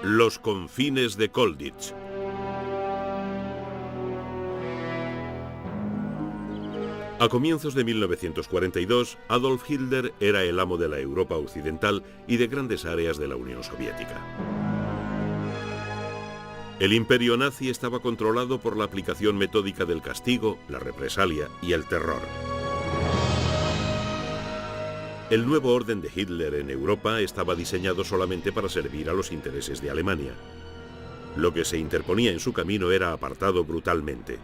Los confines de Colditz. A comienzos de 1942, Adolf Hitler era el amo de la Europa occidental y de grandes áreas de la Unión Soviética. El imperio nazi estaba controlado por la aplicación metódica del castigo, la represalia y el terror. El nuevo orden de Hitler en Europa estaba diseñado solamente para servir a los intereses de Alemania. Lo que se interponía en su camino era apartado brutalmente.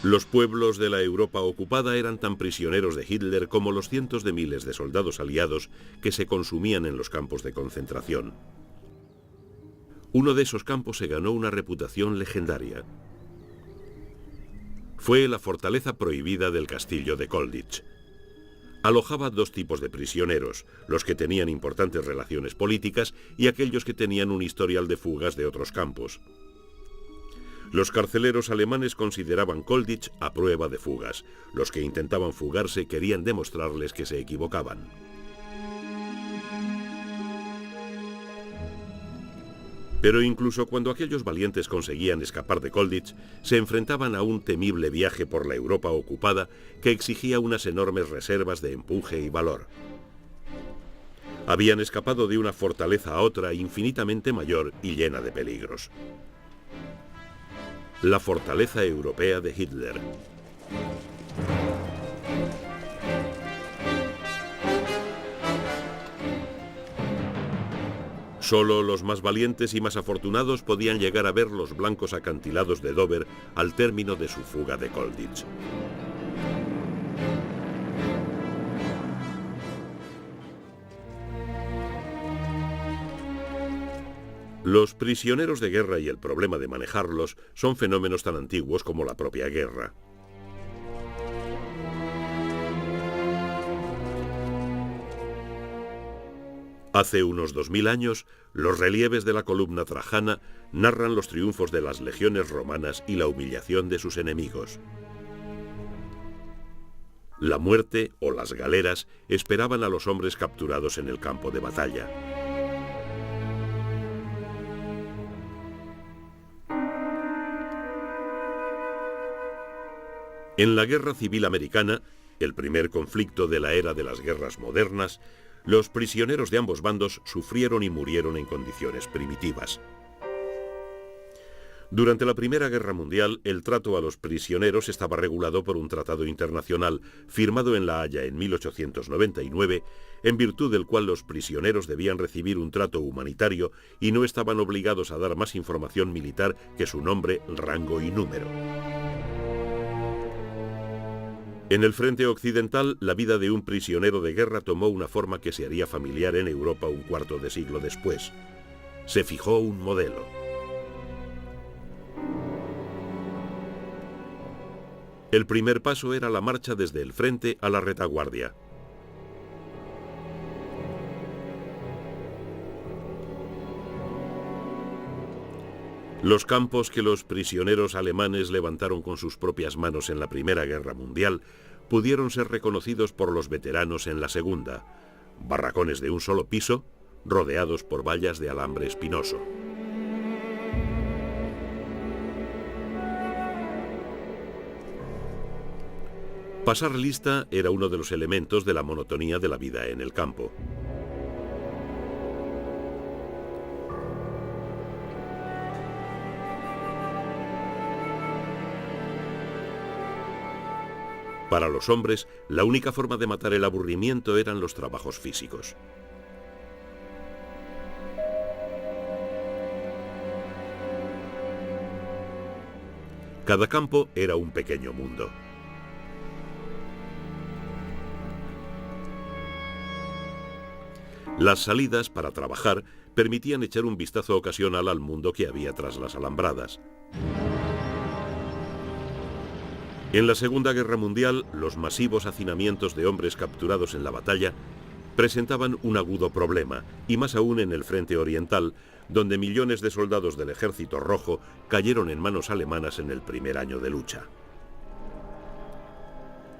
Los pueblos de la Europa ocupada eran tan prisioneros de Hitler como los cientos de miles de soldados aliados que se consumían en los campos de concentración. Uno de esos campos se ganó una reputación legendaria. Fue la fortaleza prohibida del castillo de Colditz. Alojaba dos tipos de prisioneros, los que tenían importantes relaciones políticas y aquellos que tenían un historial de fugas de otros campos. Los carceleros alemanes consideraban Colditz a prueba de fugas. Los que intentaban fugarse querían demostrarles que se equivocaban. Pero incluso cuando aquellos valientes conseguían escapar de Colditz, se enfrentaban a un temible viaje por la Europa ocupada que exigía unas enormes reservas de empuje y valor. Habían escapado de una fortaleza a otra infinitamente mayor y llena de peligros. La fortaleza europea de Hitler. Solo los más valientes y más afortunados podían llegar a ver los blancos acantilados de Dover al término de su fuga de Colditz. Los prisioneros de guerra y el problema de manejarlos son fenómenos tan antiguos como la propia guerra. Hace unos 2000 años, los relieves de la columna trajana narran los triunfos de las legiones romanas y la humillación de sus enemigos. La muerte o las galeras esperaban a los hombres capturados en el campo de batalla. En la Guerra Civil Americana, el primer conflicto de la era de las guerras modernas, los prisioneros de ambos bandos sufrieron y murieron en condiciones primitivas. Durante la Primera Guerra Mundial, el trato a los prisioneros estaba regulado por un tratado internacional firmado en La Haya en 1899, en virtud del cual los prisioneros debían recibir un trato humanitario y no estaban obligados a dar más información militar que su nombre, rango y número. En el frente occidental, la vida de un prisionero de guerra tomó una forma que se haría familiar en Europa un cuarto de siglo después. Se fijó un modelo. El primer paso era la marcha desde el frente a la retaguardia. Los campos que los prisioneros alemanes levantaron con sus propias manos en la Primera Guerra Mundial pudieron ser reconocidos por los veteranos en la Segunda. Barracones de un solo piso, rodeados por vallas de alambre espinoso. Pasar lista era uno de los elementos de la monotonía de la vida en el campo. Para los hombres, la única forma de matar el aburrimiento eran los trabajos físicos. Cada campo era un pequeño mundo. Las salidas para trabajar permitían echar un vistazo ocasional al mundo que había tras las alambradas. En la Segunda Guerra Mundial, los masivos hacinamientos de hombres capturados en la batalla presentaban un agudo problema, y más aún en el frente oriental, donde millones de soldados del Ejército Rojo cayeron en manos alemanas en el primer año de lucha.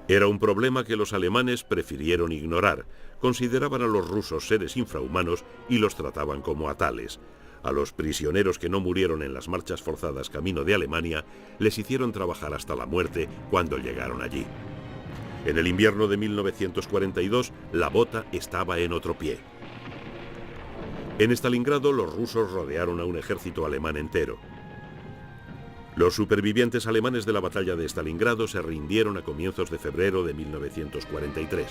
Era un problema que los alemanes prefirieron ignorar. Consideraban a los rusos seres infrahumanos y los trataban como a tales. A los prisioneros que no murieron en las marchas forzadas camino de Alemania les hicieron trabajar hasta la muerte cuando llegaron allí. En el invierno de 1942, la bota estaba en otro pie. En Stalingrado, los rusos rodearon a un ejército alemán entero. Los supervivientes alemanes de la batalla de Stalingrado se rindieron a comienzos de febrero de 1943.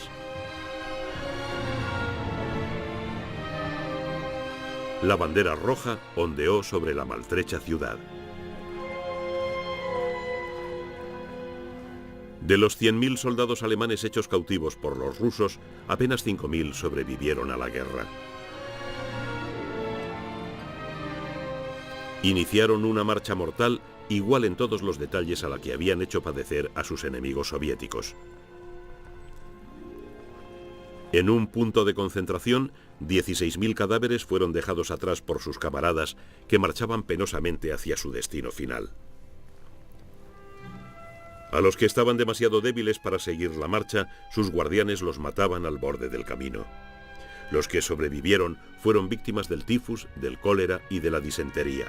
La bandera roja ondeó sobre la maltrecha ciudad. De los 100.000 soldados alemanes hechos cautivos por los rusos, apenas 5.000 sobrevivieron a la guerra. Iniciaron una marcha mortal igual en todos los detalles a la que habían hecho padecer a sus enemigos soviéticos. En un punto de concentración, 16.000 cadáveres fueron dejados atrás por sus camaradas que marchaban penosamente hacia su destino final. A los que estaban demasiado débiles para seguir la marcha, sus guardianes los mataban al borde del camino. Los que sobrevivieron fueron víctimas del tifus, del cólera y de la disentería.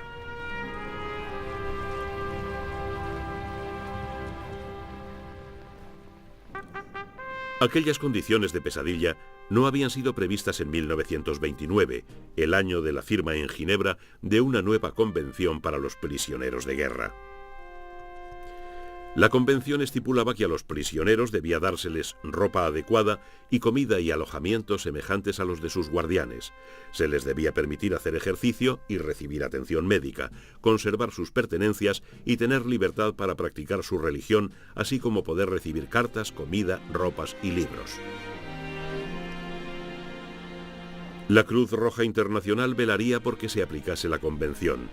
Aquellas condiciones de pesadilla no habían sido previstas en 1929, el año de la firma en Ginebra de una nueva convención para los prisioneros de guerra. La convención estipulaba que a los prisioneros debía dárseles ropa adecuada y comida y alojamiento semejantes a los de sus guardianes. Se les debía permitir hacer ejercicio y recibir atención médica, conservar sus pertenencias y tener libertad para practicar su religión, así como poder recibir cartas, comida, ropas y libros. La Cruz Roja Internacional velaría por que se aplicase la convención.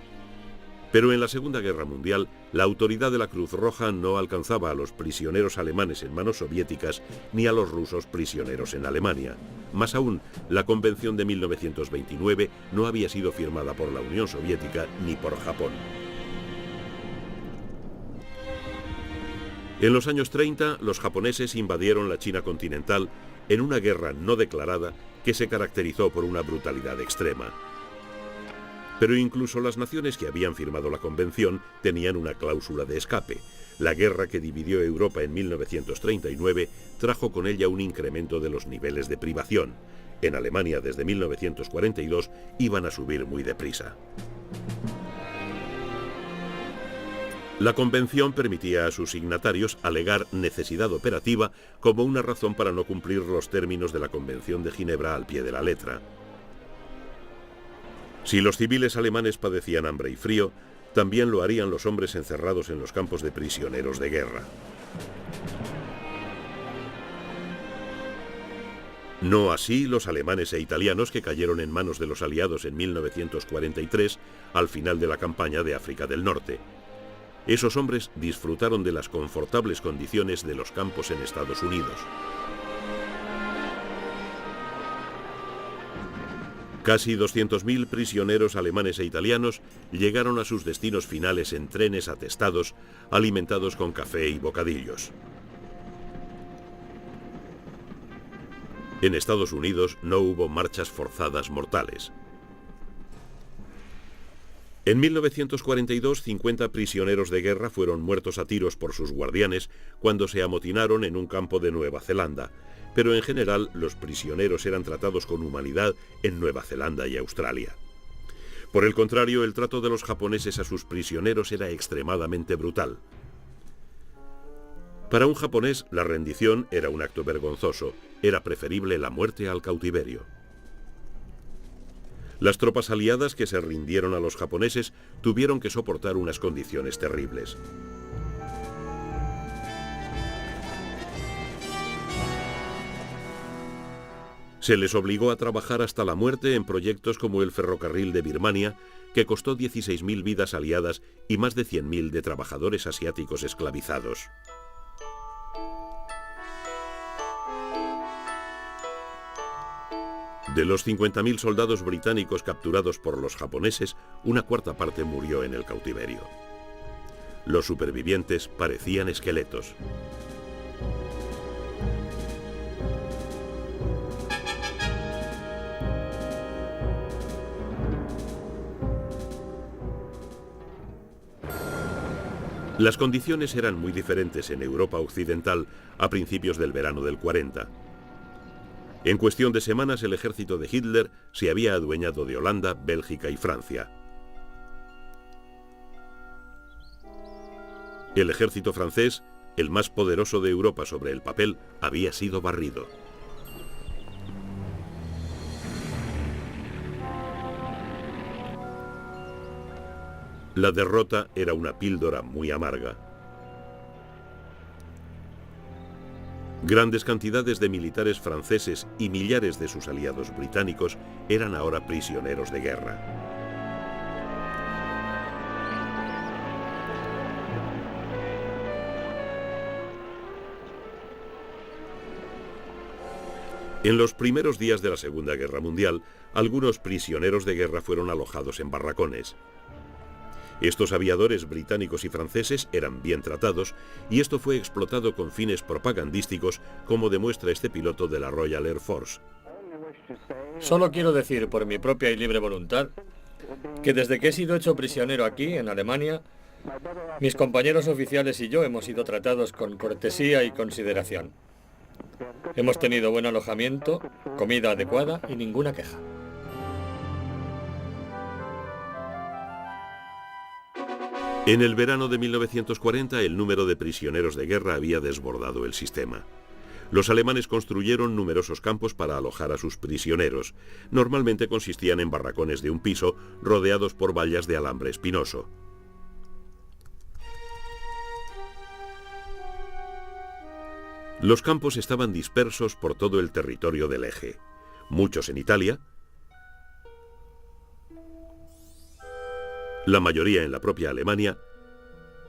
Pero en la Segunda Guerra Mundial, la autoridad de la Cruz Roja no alcanzaba a los prisioneros alemanes en manos soviéticas ni a los rusos prisioneros en Alemania. Más aún, la Convención de 1929 no había sido firmada por la Unión Soviética ni por Japón. En los años 30, los japoneses invadieron la China continental en una guerra no declarada que se caracterizó por una brutalidad extrema. Pero incluso las naciones que habían firmado la convención tenían una cláusula de escape. La guerra que dividió Europa en 1939 trajo con ella un incremento de los niveles de privación. En Alemania desde 1942 iban a subir muy deprisa. La convención permitía a sus signatarios alegar necesidad operativa como una razón para no cumplir los términos de la Convención de Ginebra al pie de la letra. Si los civiles alemanes padecían hambre y frío, también lo harían los hombres encerrados en los campos de prisioneros de guerra. No así los alemanes e italianos que cayeron en manos de los aliados en 1943, al final de la campaña de África del Norte. Esos hombres disfrutaron de las confortables condiciones de los campos en Estados Unidos. Casi 200.000 prisioneros alemanes e italianos llegaron a sus destinos finales en trenes atestados, alimentados con café y bocadillos. En Estados Unidos no hubo marchas forzadas mortales. En 1942, 50 prisioneros de guerra fueron muertos a tiros por sus guardianes cuando se amotinaron en un campo de Nueva Zelanda. Pero en general los prisioneros eran tratados con humanidad en Nueva Zelanda y Australia. Por el contrario, el trato de los japoneses a sus prisioneros era extremadamente brutal. Para un japonés, la rendición era un acto vergonzoso, era preferible la muerte al cautiverio. Las tropas aliadas que se rindieron a los japoneses tuvieron que soportar unas condiciones terribles. Se les obligó a trabajar hasta la muerte en proyectos como el ferrocarril de Birmania, que costó 16.000 vidas aliadas y más de 100.000 de trabajadores asiáticos esclavizados. De los 50.000 soldados británicos capturados por los japoneses, una cuarta parte murió en el cautiverio. Los supervivientes parecían esqueletos. Las condiciones eran muy diferentes en Europa occidental a principios del verano del 40. En cuestión de semanas, el ejército de Hitler se había adueñado de Holanda, Bélgica y Francia. El ejército francés, el más poderoso de Europa sobre el papel, había sido barrido. La derrota era una píldora muy amarga. Grandes cantidades de militares franceses y millares de sus aliados británicos eran ahora prisioneros de guerra. En los primeros días de la Segunda Guerra Mundial, algunos prisioneros de guerra fueron alojados en barracones. Estos aviadores británicos y franceses eran bien tratados y esto fue explotado con fines propagandísticos, como demuestra este piloto de la Royal Air Force. Solo quiero decir, por mi propia y libre voluntad, que desde que he sido hecho prisionero aquí, en Alemania, mis compañeros oficiales y yo hemos sido tratados con cortesía y consideración. Hemos tenido buen alojamiento, comida adecuada y ninguna queja. En el verano de 1940, el número de prisioneros de guerra había desbordado el sistema. Los alemanes construyeron numerosos campos para alojar a sus prisioneros. Normalmente consistían en barracones de un piso, rodeados por vallas de alambre espinoso. Los campos estaban dispersos por todo el territorio del Eje, muchos en Italia, la mayoría en la propia Alemania,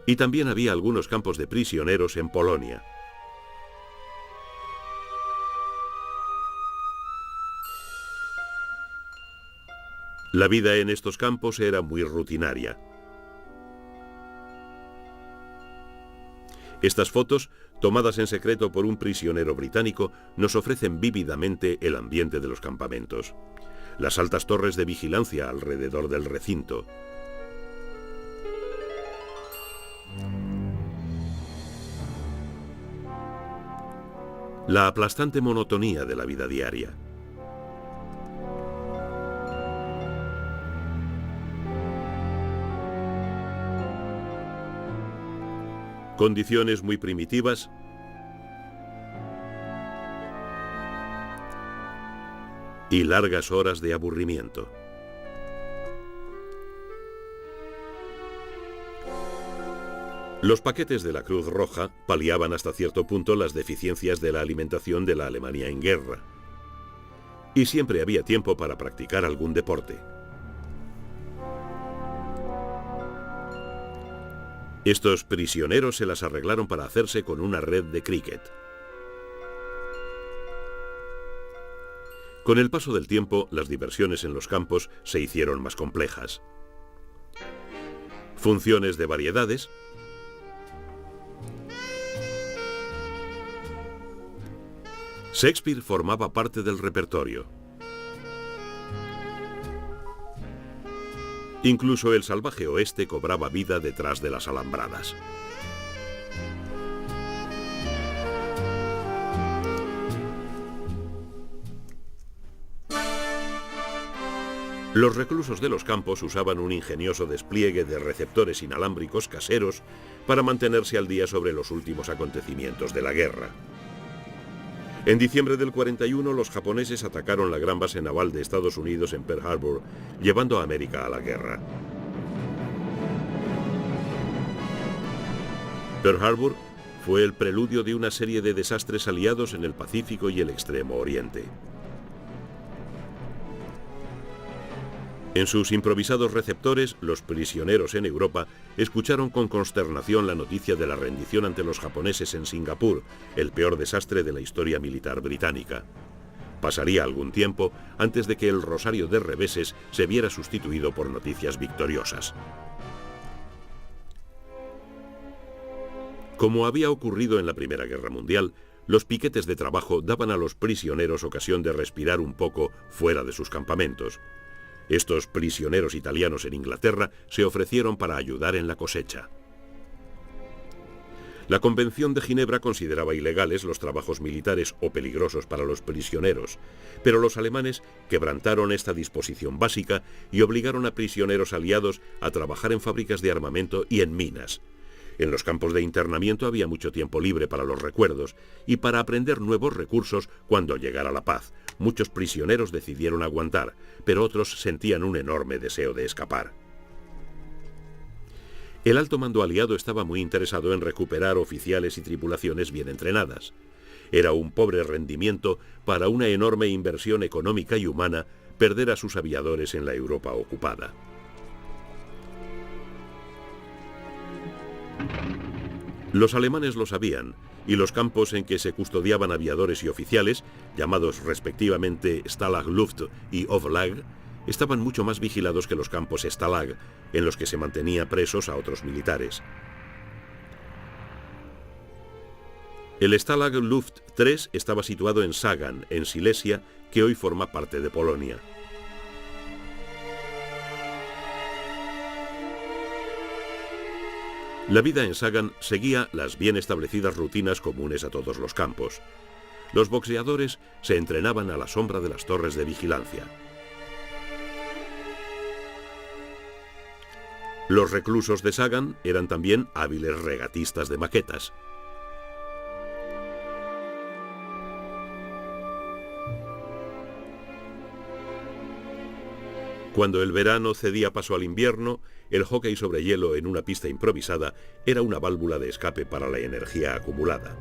y también había algunos campos de prisioneros en Polonia. La vida en estos campos era muy rutinaria. Estas fotos, tomadas en secreto por un prisionero británico, nos ofrecen vívidamente el ambiente de los campamentos. Las altas torres de vigilancia alrededor del recinto. La aplastante monotonía de la vida diaria. Condiciones muy primitivas y largas horas de aburrimiento. Los paquetes de la Cruz Roja paliaban hasta cierto punto las deficiencias de la alimentación de la Alemania en guerra. Y siempre había tiempo para practicar algún deporte. Estos prisioneros se las arreglaron para hacerse con una red de cricket. Con el paso del tiempo, las diversiones en los campos se hicieron más complejas. Funciones de variedades, Shakespeare formaba parte del repertorio. Incluso el salvaje oeste cobraba vida detrás de las alambradas. Los reclusos de los campos usaban un ingenioso despliegue de receptores inalámbricos caseros para mantenerse al día sobre los últimos acontecimientos de la guerra. En diciembre del 41, los japoneses atacaron la gran base naval de Estados Unidos en Pearl Harbor, llevando a América a la guerra. Pearl Harbor fue el preludio de una serie de desastres aliados en el Pacífico y el Extremo Oriente. En sus improvisados receptores, los prisioneros en Europa escucharon con consternación la noticia de la rendición ante los japoneses en Singapur, el peor desastre de la historia militar británica. Pasaría algún tiempo antes de que el rosario de reveses se viera sustituido por noticias victoriosas. Como había ocurrido en la Primera Guerra Mundial, los piquetes de trabajo daban a los prisioneros ocasión de respirar un poco fuera de sus campamentos. Estos prisioneros italianos en Inglaterra se ofrecieron para ayudar en la cosecha. La Convención de Ginebra consideraba ilegales los trabajos militares o peligrosos para los prisioneros, pero los alemanes quebrantaron esta disposición básica y obligaron a prisioneros aliados a trabajar en fábricas de armamento y en minas. En los campos de internamiento había mucho tiempo libre para los recuerdos y para aprender nuevos recursos cuando llegara la paz. Muchos prisioneros decidieron aguantar, pero otros sentían un enorme deseo de escapar. El alto mando aliado estaba muy interesado en recuperar oficiales y tripulaciones bien entrenadas. Era un pobre rendimiento para una enorme inversión económica y humana perder a sus aviadores en la Europa ocupada. Los alemanes lo sabían, y los campos en que se custodiaban aviadores y oficiales, llamados respectivamente Stalag Luft y Oflag, estaban mucho más vigilados que los campos Stalag, en los que se mantenía presos a otros militares. El Stalag Luft 3 estaba situado en Sagan, en Silesia, que hoy forma parte de Polonia. La vida en Sagan seguía las bien establecidas rutinas comunes a todos los campos. Los boxeadores se entrenaban a la sombra de las torres de vigilancia. Los reclusos de Sagan eran también hábiles regatistas de maquetas. Cuando el verano cedía paso al invierno, el hockey sobre hielo en una pista improvisada era una válvula de escape para la energía acumulada.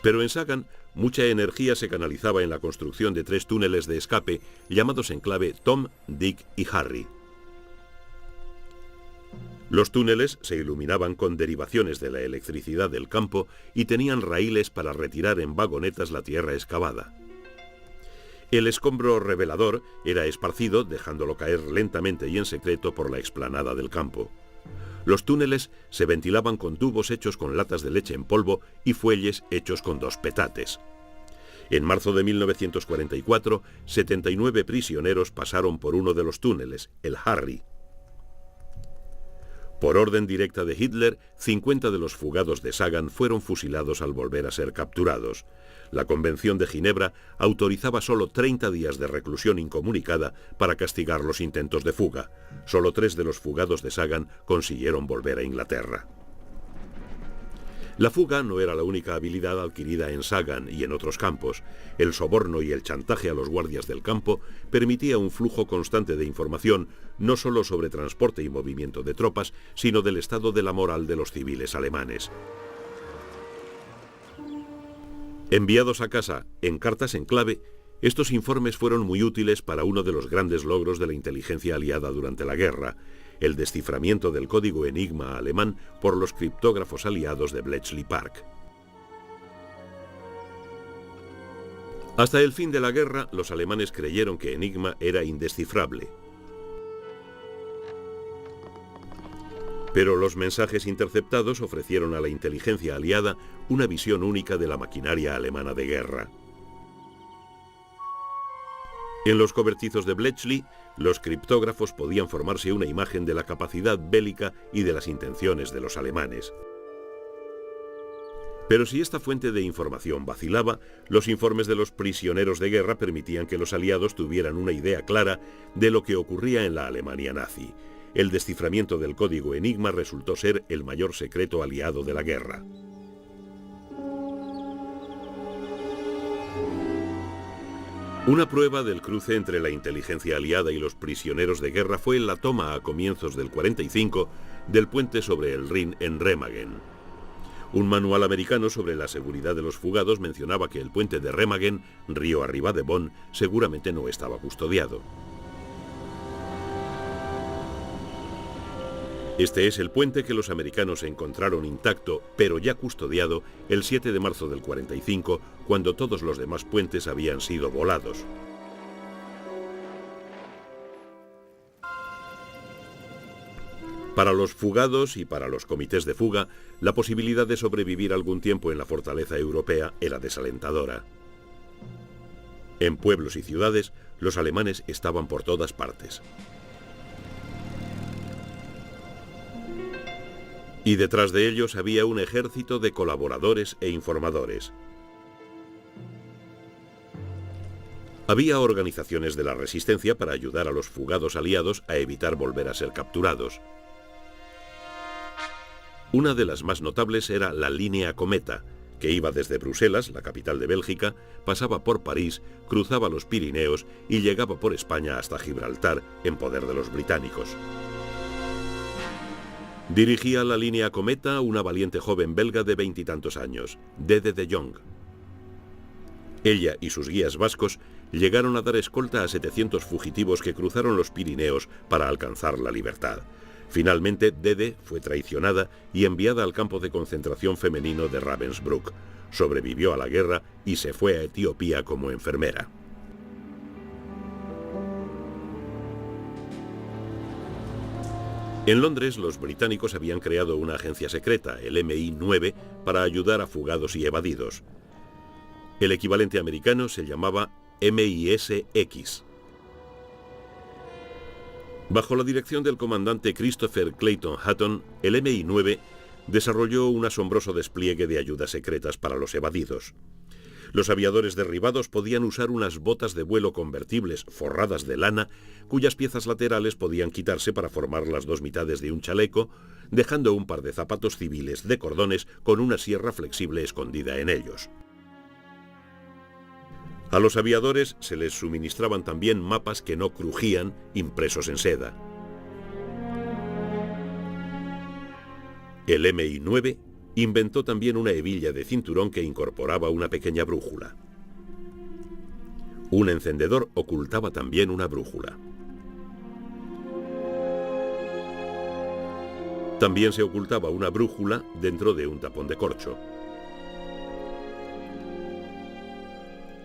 Pero en Sagan, mucha energía se canalizaba en la construcción de 3 túneles de escape llamados en clave Tom, Dick y Harry. Los túneles se iluminaban con derivaciones de la electricidad del campo y tenían raíles para retirar en vagonetas la tierra excavada. El escombro revelador era esparcido dejándolo caer lentamente y en secreto por la explanada del campo. Los túneles se ventilaban con tubos hechos con latas de leche en polvo y fuelles hechos con 2 petates. En marzo de 1944, 79 prisioneros pasaron por uno de los túneles, el Harry. Por orden directa de Hitler, 50 de los fugados de Sagan fueron fusilados al volver a ser capturados. La Convención de Ginebra autorizaba solo 30 días de reclusión incomunicada para castigar los intentos de fuga. Solo 3 de los fugados de Sagan consiguieron volver a Inglaterra. La fuga no era la única habilidad adquirida en Sagan y en otros campos. El soborno y el chantaje a los guardias del campo permitía un flujo constante de información, no solo sobre transporte y movimiento de tropas, sino del estado de la moral de los civiles alemanes. Enviados a casa en cartas en clave, estos informes fueron muy útiles para uno de los grandes logros de la inteligencia aliada durante la guerra, el desciframiento del código Enigma alemán por los criptógrafos aliados de Bletchley Park. Hasta el fin de la guerra, los alemanes creyeron que Enigma era indescifrable. Pero los mensajes interceptados ofrecieron a la inteligencia aliada una visión única de la maquinaria alemana de guerra. En los cobertizos de Bletchley, los criptógrafos podían formarse una imagen de la capacidad bélica y de las intenciones de los alemanes. Pero si esta fuente de información vacilaba, los informes de los prisioneros de guerra permitían que los aliados tuvieran una idea clara de lo que ocurría en la Alemania nazi. El desciframiento del código Enigma resultó ser el mayor secreto aliado de la guerra. Una prueba del cruce entre la inteligencia aliada y los prisioneros de guerra fue la toma a comienzos del 45 del puente sobre el Rin en Remagen. Un manual americano sobre la seguridad de los fugados mencionaba que el puente de Remagen, río arriba de Bonn, seguramente no estaba custodiado. Este es el puente que los americanos encontraron intacto, pero ya custodiado, el 7 de marzo del 45, cuando todos los demás puentes habían sido volados. Para los fugados y para los comités de fuga, la posibilidad de sobrevivir algún tiempo en la fortaleza europea era desalentadora. En pueblos y ciudades, los alemanes estaban por todas partes. Y detrás de ellos había un ejército de colaboradores e informadores. Había organizaciones de la resistencia para ayudar a los fugados aliados a evitar volver a ser capturados. Una de las más notables era la Línea Cometa, que iba desde Bruselas, la capital de Bélgica, pasaba por París, cruzaba los Pirineos y llegaba por España hasta Gibraltar, en poder de los británicos. Dirigía la Línea Cometa una valiente joven belga de 20 y tantos años, Dede de Jong. Ella y sus guías vascos llegaron a dar escolta a 700 fugitivos que cruzaron los Pirineos para alcanzar la libertad. Finalmente, Dede fue traicionada y enviada al campo de concentración femenino de Ravensbrück. Sobrevivió a la guerra y se fue a Etiopía como enfermera. En Londres, los británicos habían creado una agencia secreta, el MI9, para ayudar a fugados y evadidos. El equivalente americano se llamaba MIS-X. Bajo la dirección del comandante Christopher Clayton Hutton, el MI9 desarrolló un asombroso despliegue de ayudas secretas para los evadidos. Los aviadores derribados podían usar unas botas de vuelo convertibles forradas de lana, cuyas piezas laterales podían quitarse para formar las dos mitades de un chaleco, dejando un par de zapatos civiles de cordones con una sierra flexible escondida en ellos. A los aviadores se les suministraban también mapas que no crujían, impresos en seda. El MI9 inventó también una hebilla de cinturón que incorporaba una pequeña brújula. Un encendedor ocultaba también una brújula. También se ocultaba una brújula dentro de un tapón de corcho.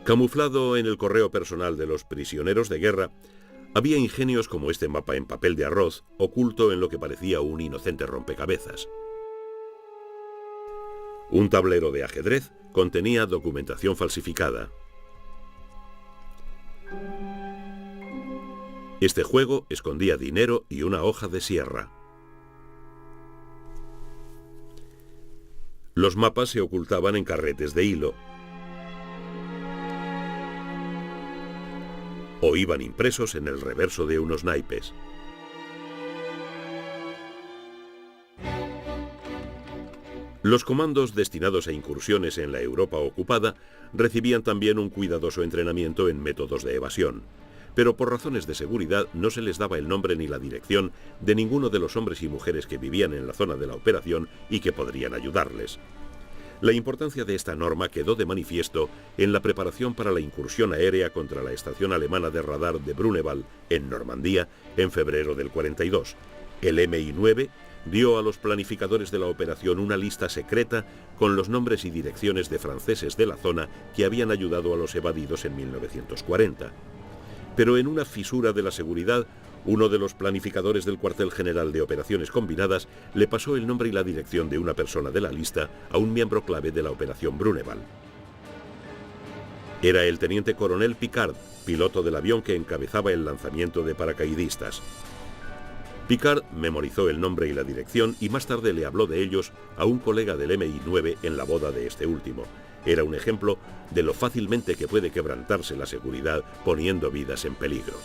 Camuflado en el correo personal de los prisioneros de guerra, había ingenios como este mapa en papel de arroz, oculto en lo que parecía un inocente rompecabezas. Un tablero de ajedrez contenía documentación falsificada. Este juego escondía dinero y una hoja de sierra. Los mapas se ocultaban en carretes de hilo. O iban impresos en el reverso de unos naipes. Los comandos destinados a incursiones en la Europa ocupada recibían también un cuidadoso entrenamiento en métodos de evasión, pero por razones de seguridad no se les daba el nombre ni la dirección de ninguno de los hombres y mujeres que vivían en la zona de la operación y que podrían ayudarles. La importancia de esta norma quedó de manifiesto en la preparación para la incursión aérea contra la estación alemana de radar de Bruneval, en Normandía, en febrero del 42. El MI9 dio a los planificadores de la operación una lista secreta con los nombres y direcciones de franceses de la zona que habían ayudado a los evadidos en 1940. Pero en una fisura de la seguridad, uno de los planificadores del cuartel general de operaciones combinadas le pasó el nombre y la dirección de una persona de la lista a un miembro clave de la operación Bruneval. Era el teniente coronel Picard, piloto del avión que encabezaba el lanzamiento de paracaidistas. Picard memorizó el nombre y la dirección y más tarde le habló de ellos a un colega del MI9 en la boda de este último. Era un ejemplo de lo fácilmente que puede quebrantarse la seguridad poniendo vidas en peligro.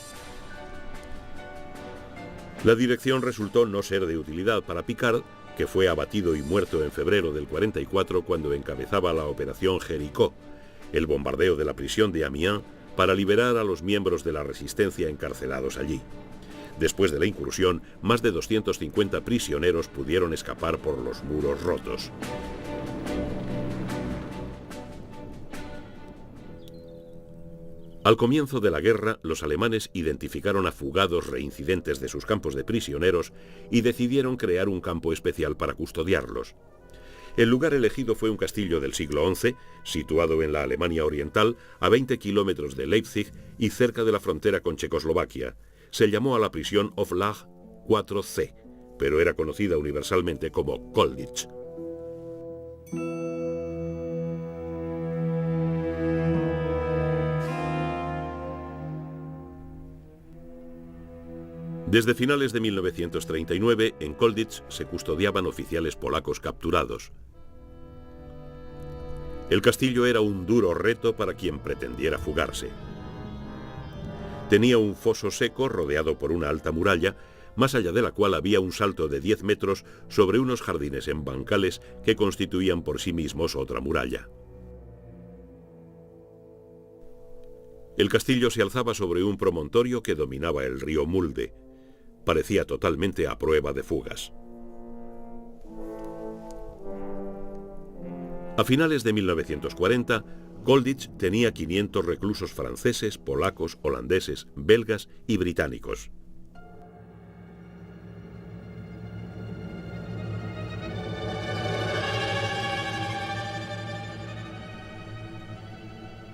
La dirección resultó no ser de utilidad para Picard, que fue abatido y muerto en febrero del 44 cuando encabezaba la operación Jericó, el bombardeo de la prisión de Amiens para liberar a los miembros de la resistencia encarcelados allí. Después de la incursión, más de 250 prisioneros pudieron escapar por los muros rotos. Al comienzo de la guerra, los alemanes identificaron a fugados reincidentes de sus campos de prisioneros y decidieron crear un campo especial para custodiarlos. El lugar elegido fue un castillo del siglo XI, situado en la Alemania Oriental, a 20 kilómetros de Leipzig y cerca de la frontera con Checoslovaquia. Se llamó a la prisión Oflag 4C, pero era conocida universalmente como Colditz. Desde finales de 1939, en Kolditz se custodiaban oficiales polacos capturados. El castillo era un duro reto para quien pretendiera fugarse. Tenía un foso seco rodeado por una alta muralla, más allá de la cual había un salto de 10 metros sobre unos jardines en bancales que constituían por sí mismos otra muralla. El castillo se alzaba sobre un promontorio que dominaba el río Mulde. Parecía totalmente a prueba de fugas. A finales de 1940, Kolditz tenía 500 reclusos franceses, polacos, holandeses, belgas y británicos.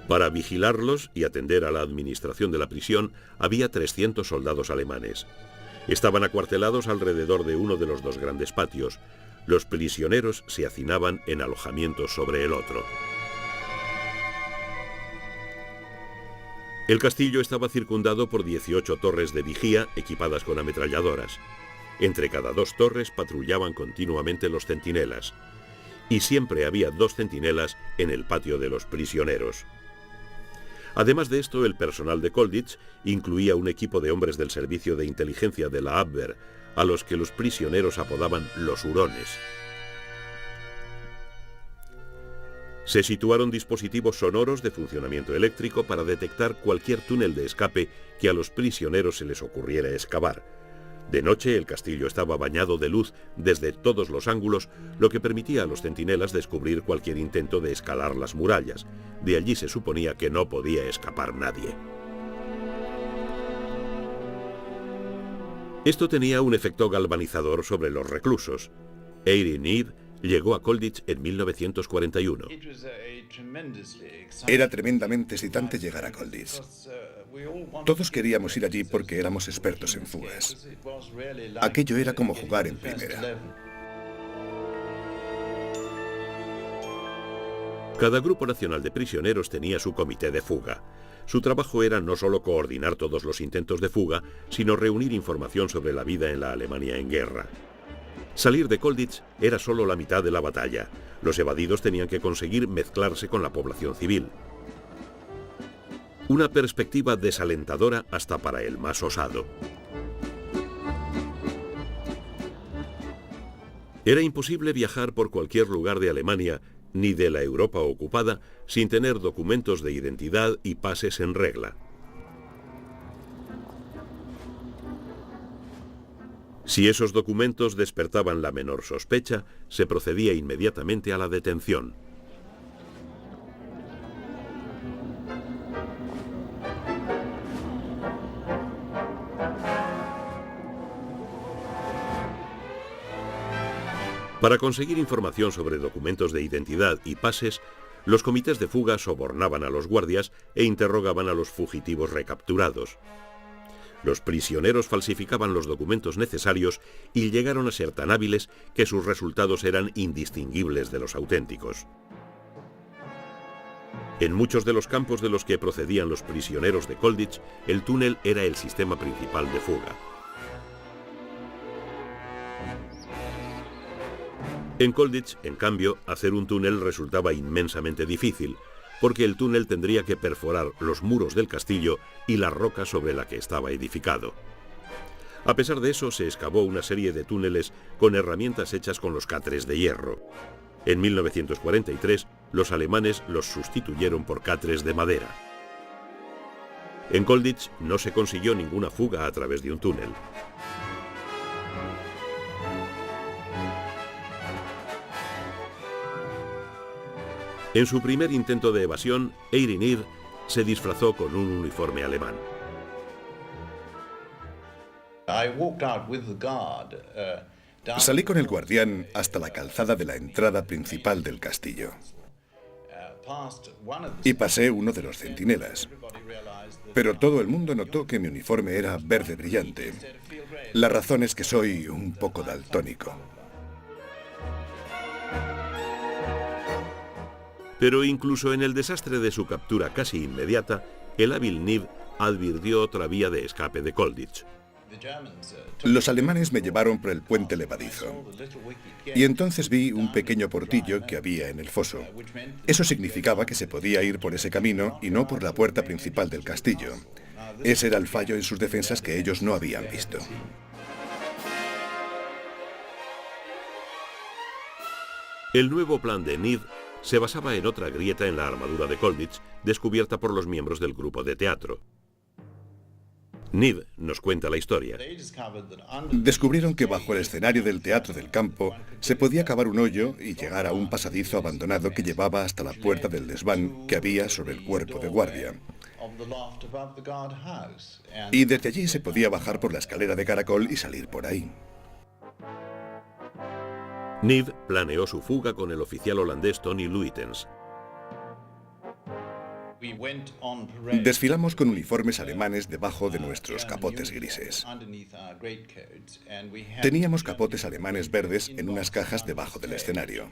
Para vigilarlos y atender a la administración de la prisión había 300 soldados alemanes. Estaban acuartelados alrededor de uno de los dos grandes patios. Los prisioneros se hacinaban en alojamientos sobre el otro. El castillo estaba circundado por 18 torres de vigía equipadas con ametralladoras. Entre cada 2 torres patrullaban continuamente los centinelas. Y siempre había 2 centinelas en el patio de los prisioneros. Además de esto, el personal de Kolditz incluía un equipo de hombres del servicio de inteligencia de la Abwehr, a los que los prisioneros apodaban los hurones. Se situaron dispositivos sonoros de funcionamiento eléctrico para detectar cualquier túnel de escape que a los prisioneros se les ocurriera excavar. De noche el castillo estaba bañado de luz desde todos los ángulos, lo que permitía a los centinelas descubrir cualquier intento de escalar las murallas. De allí se suponía que no podía escapar nadie. Esto tenía un efecto galvanizador sobre los reclusos. Eirin Eve llegó a Kolditz en 1941. Era tremendamente excitante llegar a Kolditz. Todos queríamos ir allí porque éramos expertos en fugas. Aquello era como jugar en primera. Cada grupo nacional de prisioneros tenía su comité de fuga. Su trabajo era no solo coordinar todos los intentos de fuga, sino reunir información sobre la vida en la Alemania en guerra. Salir de Kolditz era solo la mitad de la batalla. Los evadidos tenían que conseguir mezclarse con la población civil. Una perspectiva desalentadora hasta para el más osado. Era imposible viajar por cualquier lugar de Alemania, ni de la Europa ocupada, sin tener documentos de identidad y pases en regla. Si esos documentos despertaban la menor sospecha, se procedía inmediatamente a la detención. Para conseguir información sobre documentos de identidad y pases, los comités de fuga sobornaban a los guardias e interrogaban a los fugitivos recapturados. Los prisioneros falsificaban los documentos necesarios y llegaron a ser tan hábiles que sus resultados eran indistinguibles de los auténticos. En muchos de los campos de los que procedían los prisioneros de Kolditz, el túnel era el sistema principal de fuga. En Kolditz, en cambio, hacer un túnel resultaba inmensamente difícil, porque el túnel tendría que perforar los muros del castillo y la roca sobre la que estaba edificado. A pesar de eso, se excavó una serie de túneles con herramientas hechas con los catres de hierro. En 1943, los alemanes los sustituyeron por catres de madera. En Kolditz no se consiguió ninguna fuga a través de un túnel. En su primer intento de evasión, Eirin Eve se disfrazó con un uniforme alemán. Salí con el guardián hasta la calzada de la entrada principal del castillo. Y pasé uno de los centinelas. Pero todo el mundo notó que mi uniforme era verde brillante. La razón es que soy un poco daltónico. Pero incluso en el desastre de su captura casi inmediata, el hábil Neve advirtió otra vía de escape de Kolditz. Los alemanes me llevaron por el puente levadizo y entonces vi un pequeño portillo que había en el foso. Eso significaba que se podía ir por ese camino y no por la puerta principal del castillo. Ese era el fallo en sus defensas que ellos no habían visto. El nuevo plan de Niv se basaba en otra grieta en la armadura de Colditch, descubierta por los miembros del grupo de teatro. Niv nos cuenta la historia. Descubrieron que bajo el escenario del teatro del campo se podía cavar un hoyo y llegar a un pasadizo abandonado que llevaba hasta la puerta del desván que había sobre el cuerpo de guardia. Y desde allí se podía bajar por la escalera de caracol y salir por ahí. Niv planeó su fuga con el oficial holandés Tony Luitens. Desfilamos con uniformes alemanes debajo de nuestros capotes grises. Teníamos capotes alemanes verdes en unas cajas debajo del escenario.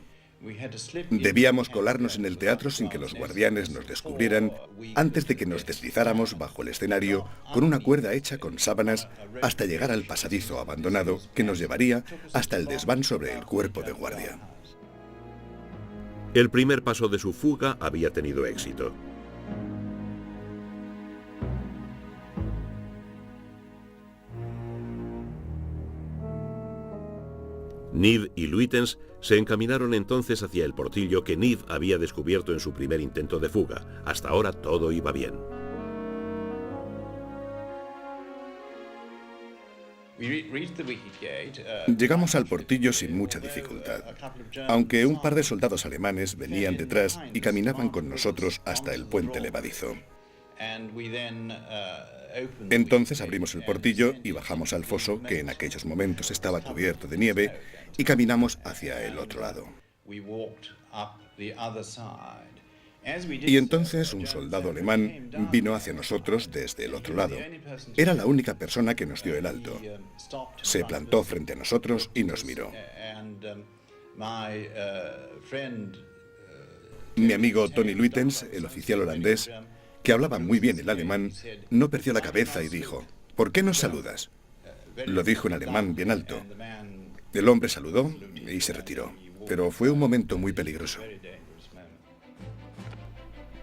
Debíamos colarnos en el teatro sin que los guardianes nos descubrieran antes de que nos deslizáramos bajo el escenario con una cuerda hecha con sábanas hasta llegar al pasadizo abandonado que nos llevaría hasta el desván sobre el cuerpo de guardia. El primer paso de su fuga había tenido éxito. Niv y Luitens se encaminaron entonces hacia el portillo que Niv había descubierto en su primer intento de fuga. Hasta ahora todo iba bien. Llegamos al portillo sin mucha dificultad, aunque un par de soldados alemanes venían detrás y caminaban con nosotros hasta el puente levadizo. Entonces abrimos el portillo y bajamos al foso, que en aquellos momentos estaba cubierto de nieve, y caminamos hacia el otro lado. Y entonces un soldado alemán vino hacia nosotros desde el otro lado. Era la única persona que nos dio el alto. Se plantó frente a nosotros y nos miró. Mi amigo Tony Luitens, el oficial holandés, que hablaba muy bien el alemán, no perdió la cabeza y dijo: ¿Por qué nos saludas? Lo dijo en alemán bien alto. El hombre saludó y se retiró, pero fue un momento muy peligroso.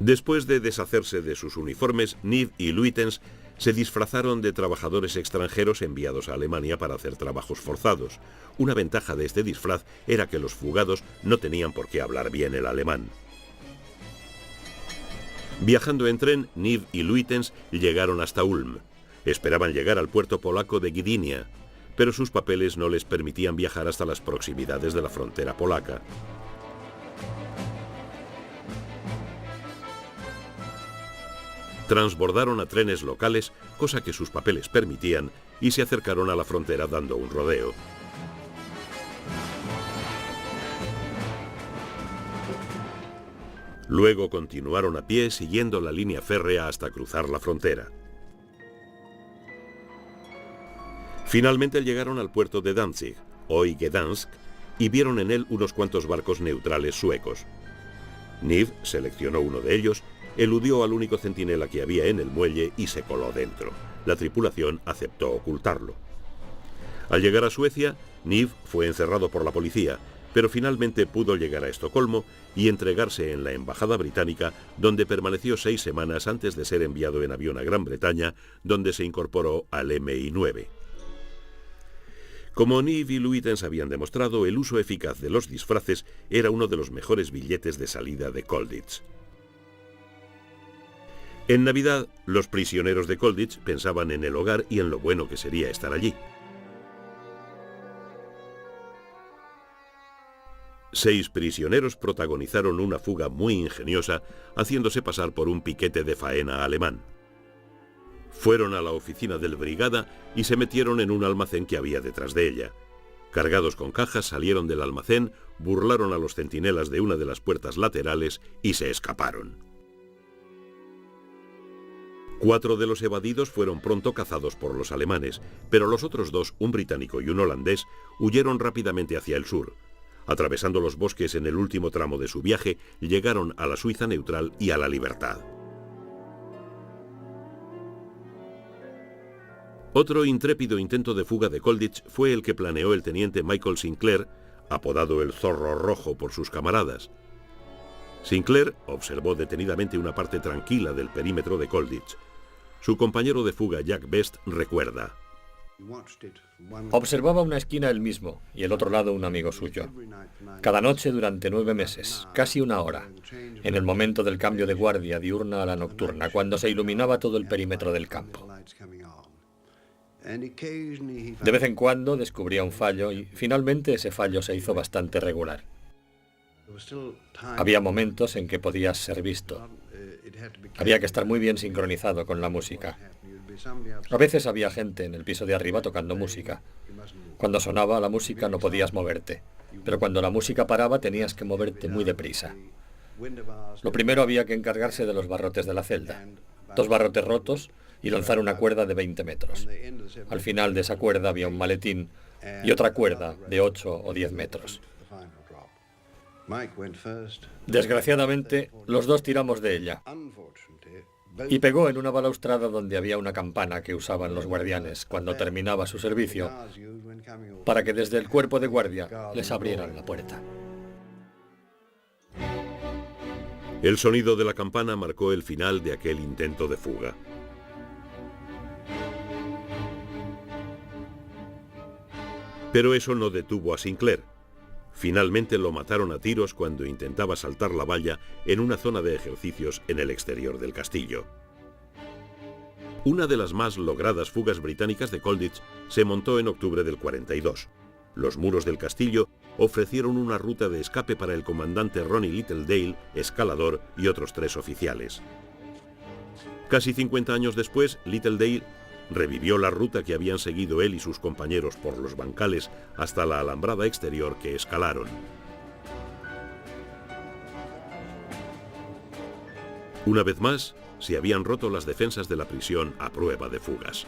Después de deshacerse de sus uniformes, Niv y Luitens se disfrazaron de trabajadores extranjeros enviados a Alemania para hacer trabajos forzados. Una ventaja de este disfraz era que los fugados no tenían por qué hablar bien el alemán. Viajando en tren, Niv y Luitens llegaron hasta Ulm. Esperaban llegar al puerto polaco de Gdynia, pero sus papeles no les permitían viajar hasta las proximidades de la frontera polaca. Transbordaron a trenes locales, cosa que sus papeles permitían, y se acercaron a la frontera dando un rodeo. Luego continuaron a pie siguiendo la línea férrea hasta cruzar la frontera. Finalmente llegaron al puerto de Danzig, hoy Gdansk, y vieron en él unos cuantos barcos neutrales suecos. Niv seleccionó uno de ellos, eludió al único centinela que había en el muelle y se coló dentro. La tripulación aceptó ocultarlo. Al llegar a Suecia, Niv fue encerrado por la policía, pero finalmente pudo llegar a Estocolmo y entregarse en la embajada británica, donde permaneció 6 semanas antes de ser enviado en avión a Gran Bretaña, donde se incorporó al MI9. Como Niv y Luitens habían demostrado, el uso eficaz de los disfraces era uno de los mejores billetes de salida de Colditch. En Navidad, los prisioneros de Colditch pensaban en el hogar y en lo bueno que sería estar allí. 6 prisioneros protagonizaron una fuga muy ingeniosa, haciéndose pasar por un piquete de faena alemán. Fueron a la oficina del brigada y se metieron en un almacén que había detrás de ella. Cargados con cajas, salieron del almacén, burlaron a los centinelas de una de las puertas laterales y se escaparon. 4 de los evadidos fueron pronto cazados por los alemanes, pero los otros 2, un británico y un holandés, huyeron rápidamente hacia el sur. Atravesando los bosques en el último tramo de su viaje, llegaron a la Suiza neutral y a la libertad. Otro intrépido intento de fuga de Colditch fue el que planeó el teniente Michael Sinclair, apodado el Zorro Rojo por sus camaradas. Sinclair observó detenidamente una parte tranquila del perímetro de Colditch. Su compañero de fuga Jack Best recuerda: observaba una esquina él mismo y el otro lado un amigo suyo. Cada noche durante 9 meses, casi una hora, en el momento del cambio de guardia diurna a la nocturna, cuando se iluminaba todo el perímetro del campo. De vez en cuando descubría un fallo y finalmente ese fallo se hizo bastante regular. Había momentos en que podías ser visto. Había que estar muy bien sincronizado con la música. A veces había gente en el piso de arriba tocando música. Cuando sonaba la música no podías moverte, pero cuando la música paraba tenías que moverte muy deprisa. Lo primero había que encargarse de los barrotes de la celda. 2 barrotes rotos y lanzar una cuerda de 20 metros. Al final de esa cuerda había un maletín y otra cuerda de 8 o 10 metros. Desgraciadamente, los 2 tiramos de ella y pegó en una balaustrada donde había una campana que usaban los guardianes cuando terminaba su servicio para que desde el cuerpo de guardia les abrieran la puerta. El sonido de la campana marcó el final de aquel intento de fuga. Pero eso no detuvo a Sinclair. Finalmente lo mataron a tiros cuando intentaba saltar la valla en una zona de ejercicios en el exterior del castillo. Una de las más logradas fugas británicas de Colditch se montó en octubre del 42. Los muros del castillo ofrecieron una ruta de escape para el comandante Ronnie Littledale, escalador, y otros 3 oficiales. Casi 50 años después, Littledale revivió la ruta que habían seguido él y sus compañeros por los bancales hasta la alambrada exterior que escalaron. Una vez más, se habían roto las defensas de la prisión a prueba de fugas.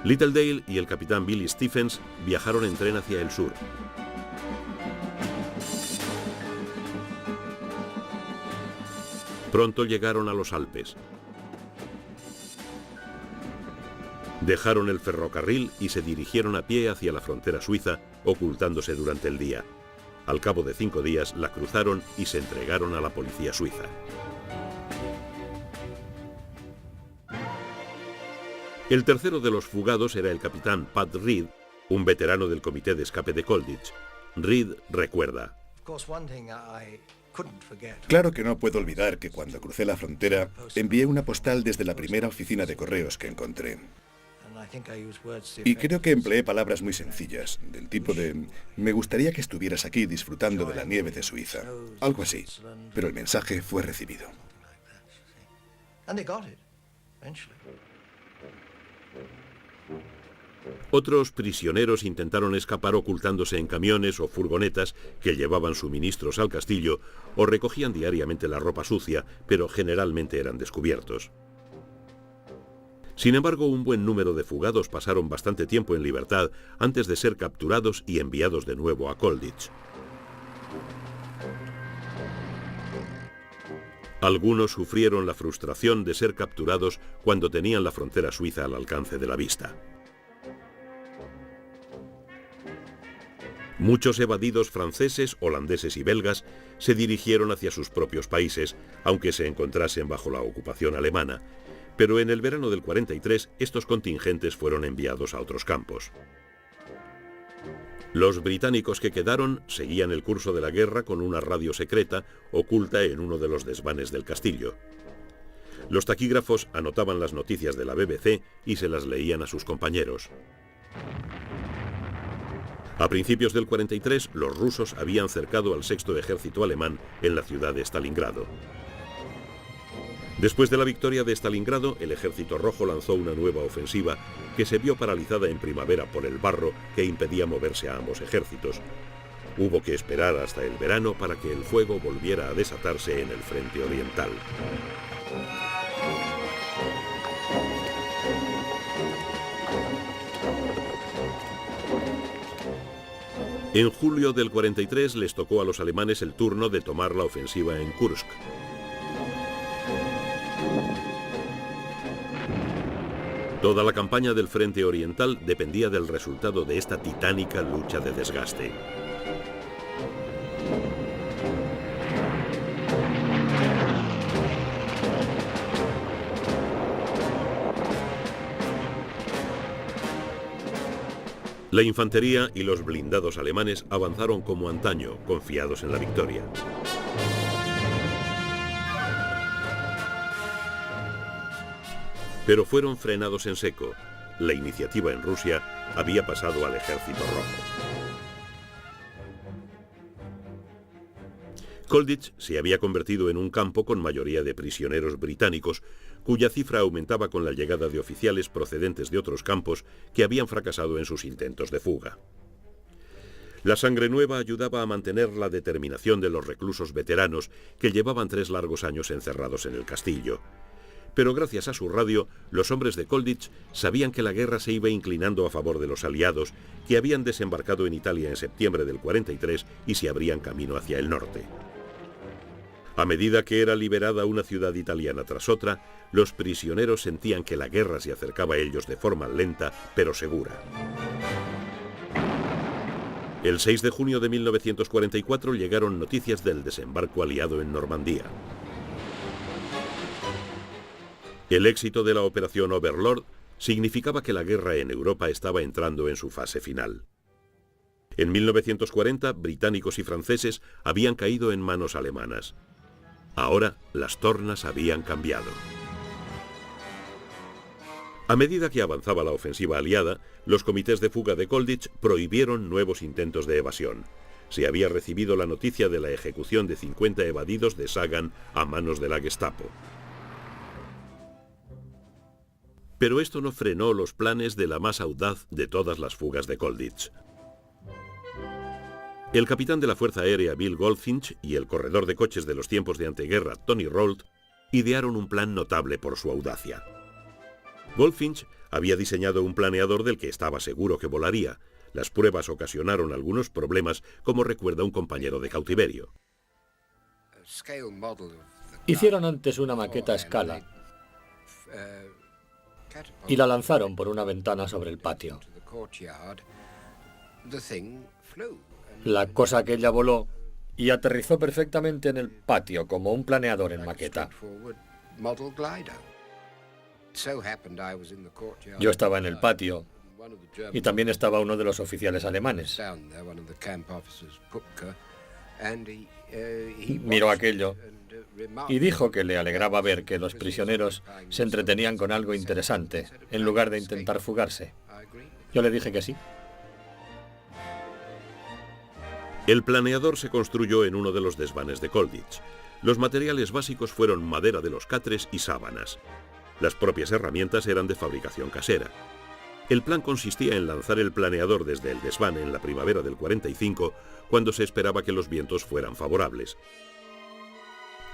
Littledale y el capitán Billy Stephens viajaron en tren hacia el sur. Pronto llegaron a los Alpes. Dejaron el ferrocarril y se dirigieron a pie hacia la frontera suiza, ocultándose durante el día. Al cabo de 5 días la cruzaron y se entregaron a la policía suiza. El tercero de los fugados era el capitán Pat Reed, un veterano del comité de escape de Colditch. Reed recuerda: claro que no puedo olvidar que cuando crucé la frontera envié una postal desde la primera oficina de correos que encontré. Y creo que empleé palabras muy sencillas, del tipo de: me gustaría que estuvieras aquí disfrutando de la nieve de Suiza. Algo así. Pero el mensaje fue recibido. Otros prisioneros intentaron escapar ocultándose en camiones o furgonetas que llevaban suministros al castillo o recogían diariamente la ropa sucia, pero generalmente eran descubiertos. Sin embargo, un buen número de fugados pasaron bastante tiempo en libertad antes de ser capturados y enviados de nuevo a Colditch. Algunos sufrieron la frustración de ser capturados cuando tenían la frontera suiza al alcance de la vista. Muchos evadidos franceses, holandeses y belgas se dirigieron hacia sus propios países, aunque se encontrasen bajo la ocupación alemana. Pero en el verano del 43, estos contingentes fueron enviados a otros campos. Los británicos que quedaron seguían el curso de la guerra con una radio secreta oculta en uno de los desvanes del castillo. Los taquígrafos anotaban las noticias de la BBC y se las leían a sus compañeros. A principios del 43, los rusos habían cercado al 6º ejército alemán en la ciudad de Stalingrado. Después de la victoria de Stalingrado, el Ejército Rojo lanzó una nueva ofensiva que se vio paralizada en primavera por el barro que impedía moverse a ambos ejércitos. Hubo que esperar hasta el verano para que el fuego volviera a desatarse en el frente oriental. En julio del 43 les tocó a los alemanes el turno de tomar la ofensiva en Kursk. Toda la campaña del Frente Oriental dependía del resultado de esta titánica lucha de desgaste. La infantería y los blindados alemanes avanzaron como antaño, confiados en la victoria. Pero fueron frenados en seco. La iniciativa en Rusia había pasado al Ejército Rojo. Colditz se había convertido en un campo con mayoría de prisioneros británicos, cuya cifra aumentaba con la llegada de oficiales procedentes de otros campos que habían fracasado en sus intentos de fuga. La sangre nueva ayudaba a mantener la determinación de los reclusos veteranos que llevaban 3 largos años encerrados en el castillo. Pero gracias a su radio, los hombres de Colditz sabían que la guerra se iba inclinando a favor de los aliados, que habían desembarcado en Italia en septiembre del 43 y se abrían camino hacia el norte. A medida que era liberada una ciudad italiana tras otra, los prisioneros sentían que la guerra se acercaba a ellos de forma lenta, pero segura. El 6 de junio de 1944 llegaron noticias del desembarco aliado en Normandía. El éxito de la Operación Overlord significaba que la guerra en Europa estaba entrando en su fase final. En 1940, británicos y franceses habían caído en manos alemanas. Ahora las tornas habían cambiado. A medida que avanzaba la ofensiva aliada, los comités de fuga de Colditz prohibieron nuevos intentos de evasión. Se había recibido la noticia de la ejecución de 50 evadidos de Sagan a manos de la Gestapo. Pero esto no frenó los planes de la más audaz de todas las fugas de Colditz. El capitán de la Fuerza Aérea Bill Goldfinch y el corredor de coches de los tiempos de anteguerra Tony Rolt idearon un plan notable por su audacia. Goldfinch había diseñado un planeador del que estaba seguro que volaría. Las pruebas ocasionaron algunos problemas, como recuerda un compañero de cautiverio. Hicieron antes una maqueta a escala y la lanzaron por una ventana sobre el patio. La cosa aquella voló y aterrizó perfectamente en el patio como un planeador en maqueta. Yo estaba en el patio y también estaba uno de los oficiales alemanes. Miró aquello y dijo que le alegraba ver que los prisioneros se entretenían con algo interesante en lugar de intentar fugarse. Yo le dije que sí. El planeador se construyó en uno de los desvanes de Colditz. Los materiales básicos fueron madera de los catres y sábanas. Las propias herramientas eran de fabricación casera. El plan consistía en lanzar el planeador desde el desván en la primavera del 45, cuando se esperaba que los vientos fueran favorables.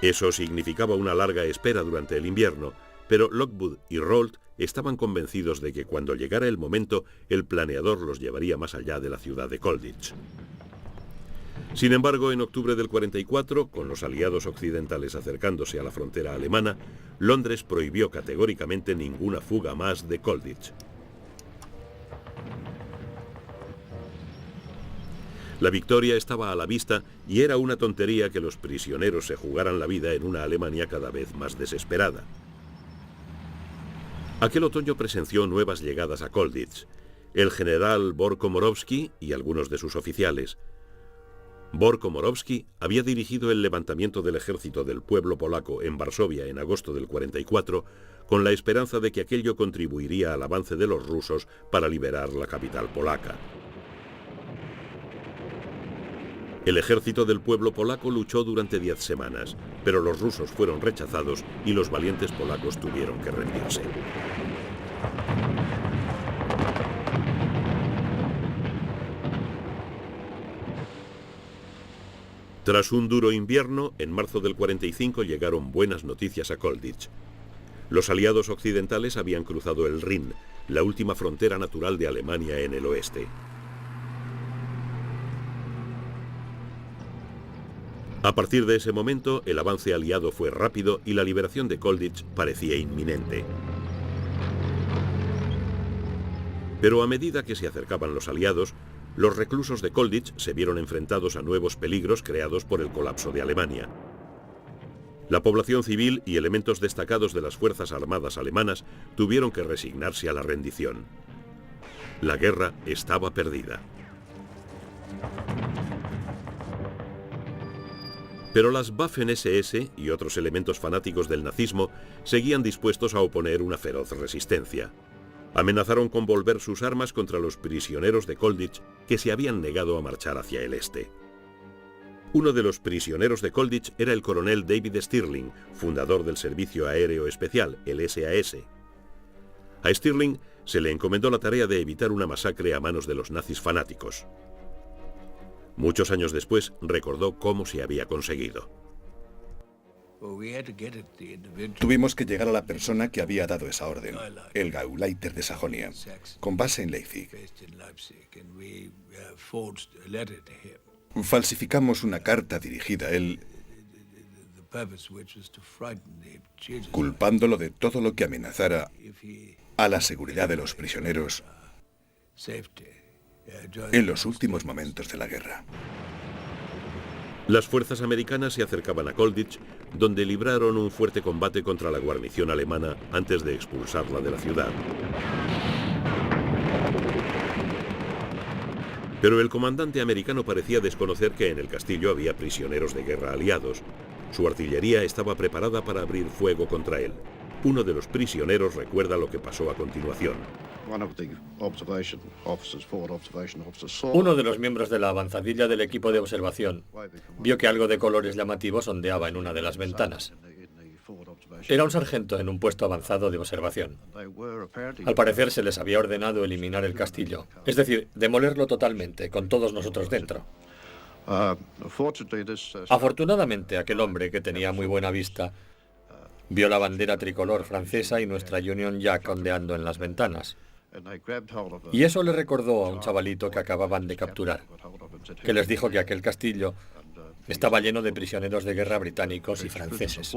Eso significaba una larga espera durante el invierno, pero Lockwood y Rolt estaban convencidos de que cuando llegara el momento, el planeador los llevaría más allá de la ciudad de Colditz. Sin embargo, en octubre del 44, con los aliados occidentales acercándose a la frontera alemana, Londres prohibió categóricamente ninguna fuga más de Colditz. La victoria estaba a la vista y era una tontería que los prisioneros se jugaran la vida en una Alemania cada vez más desesperada. Aquel otoño presenció nuevas llegadas a Colditz. El general Bohr-Komorowski y algunos de sus oficiales. Bohr-Komorowski había dirigido el levantamiento del ejército del pueblo polaco en Varsovia en agosto del 44, con la esperanza de que aquello contribuiría al avance de los rusos para liberar la capital polaca. El ejército del pueblo polaco luchó durante 10 semanas, pero los rusos fueron rechazados y los valientes polacos tuvieron que rendirse. Tras un duro invierno, en marzo del 45 llegaron buenas noticias a Colditz. Los aliados occidentales habían cruzado el Rin, la última frontera natural de Alemania en el oeste. A partir de ese momento, el avance aliado fue rápido y la liberación de Colditz parecía inminente. Pero a medida que se acercaban los aliados, los reclusos de Colditz se vieron enfrentados a nuevos peligros creados por el colapso de Alemania. La población civil y elementos destacados de las Fuerzas Armadas alemanas tuvieron que resignarse a la rendición. La guerra estaba perdida. Pero las Waffen-SS y otros elementos fanáticos del nazismo seguían dispuestos a oponer una feroz resistencia. Amenazaron con volver sus armas contra los prisioneros de Colditz que se habían negado a marchar hacia el este. Uno de los prisioneros de Colditz era el coronel David Stirling, fundador del Servicio Aéreo Especial, el SAS. A Stirling se le encomendó la tarea de evitar una masacre a manos de los nazis fanáticos. Muchos años después recordó cómo se había conseguido. Tuvimos que llegar a la persona que había dado esa orden, el Gauleiter de Sajonia, con base en Leipzig. Falsificamos una carta dirigida a él, culpándolo de todo lo que amenazara a la seguridad de los prisioneros en los últimos momentos de la guerra. Las fuerzas americanas se acercaban a Colditz, donde libraron un fuerte combate contra la guarnición alemana antes de expulsarla de la ciudad. Pero el comandante americano parecía desconocer que en el castillo había prisioneros de guerra aliados. Su artillería estaba preparada para abrir fuego contra él. Uno de los prisioneros recuerda lo que pasó a continuación. Uno de los miembros de la avanzadilla del equipo de observación vio que algo de colores llamativos ondeaba en una de las ventanas. Era un sargento en un puesto avanzado de observación. Al parecer se les había ordenado eliminar el castillo, es decir, demolerlo totalmente, con todos nosotros dentro. Afortunadamente, aquel hombre, que tenía muy buena vista, vio la bandera tricolor francesa y nuestra Union Jack ondeando en las ventanas. Y eso le recordó a un chavalito que acababan de capturar, que les dijo que aquel castillo estaba lleno de prisioneros de guerra británicos y franceses.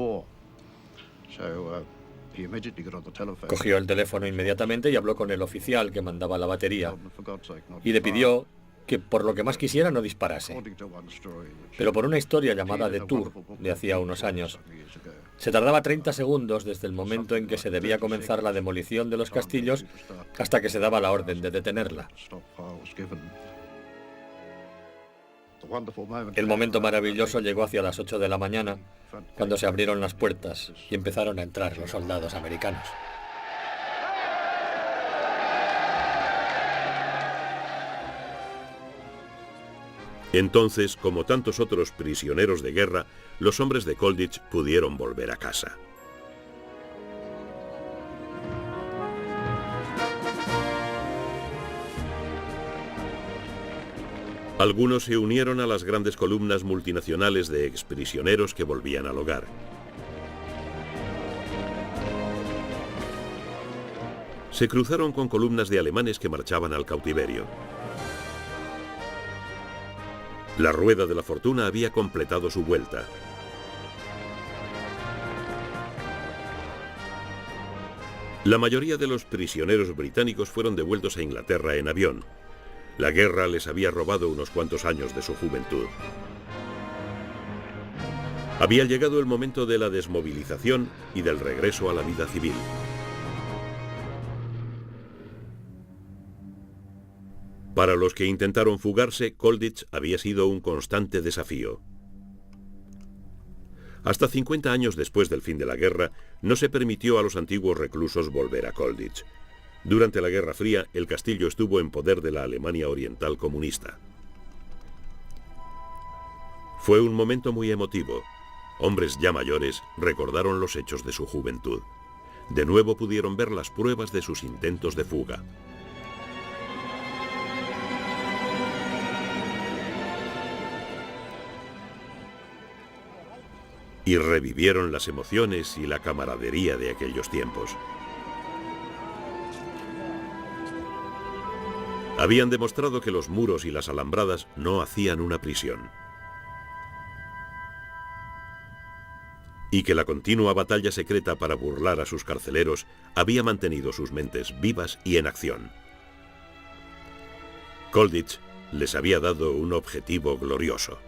Cogió el teléfono inmediatamente y habló con el oficial que mandaba la batería y le pidió que por lo que más quisiera no disparase. Pero por una historia llamada de Tour de hacía unos años, se tardaba 30 segundos desde el momento en que se debía comenzar la demolición de los castillos hasta que se daba la orden de detenerla. El momento maravilloso llegó hacia las 8 de la mañana, cuando se abrieron las puertas y empezaron a entrar los soldados americanos. Entonces, como tantos otros prisioneros de guerra, los hombres de Colditz pudieron volver a casa. Algunos se unieron a las grandes columnas multinacionales de exprisioneros que volvían al hogar. Se cruzaron con columnas de alemanes que marchaban al cautiverio. La rueda de la fortuna había completado su vuelta. La mayoría de los prisioneros británicos fueron devueltos a Inglaterra en avión. La guerra les había robado unos cuantos años de su juventud. Había llegado el momento de la desmovilización y del regreso a la vida civil. Para los que intentaron fugarse, Colditz había sido un constante desafío. Hasta 50 años después del fin de la guerra, no se permitió a los antiguos reclusos volver a Colditz. Durante la Guerra Fría, el castillo estuvo en poder de la Alemania Oriental comunista. Fue un momento muy emotivo. Hombres ya mayores recordaron los hechos de su juventud. De nuevo pudieron ver las pruebas de sus intentos de fuga. Y revivieron las emociones y la camaradería de aquellos tiempos. Habían demostrado que los muros y las alambradas no hacían una prisión. Y que la continua batalla secreta para burlar a sus carceleros había mantenido sus mentes vivas y en acción. Colditch les había dado un objetivo glorioso.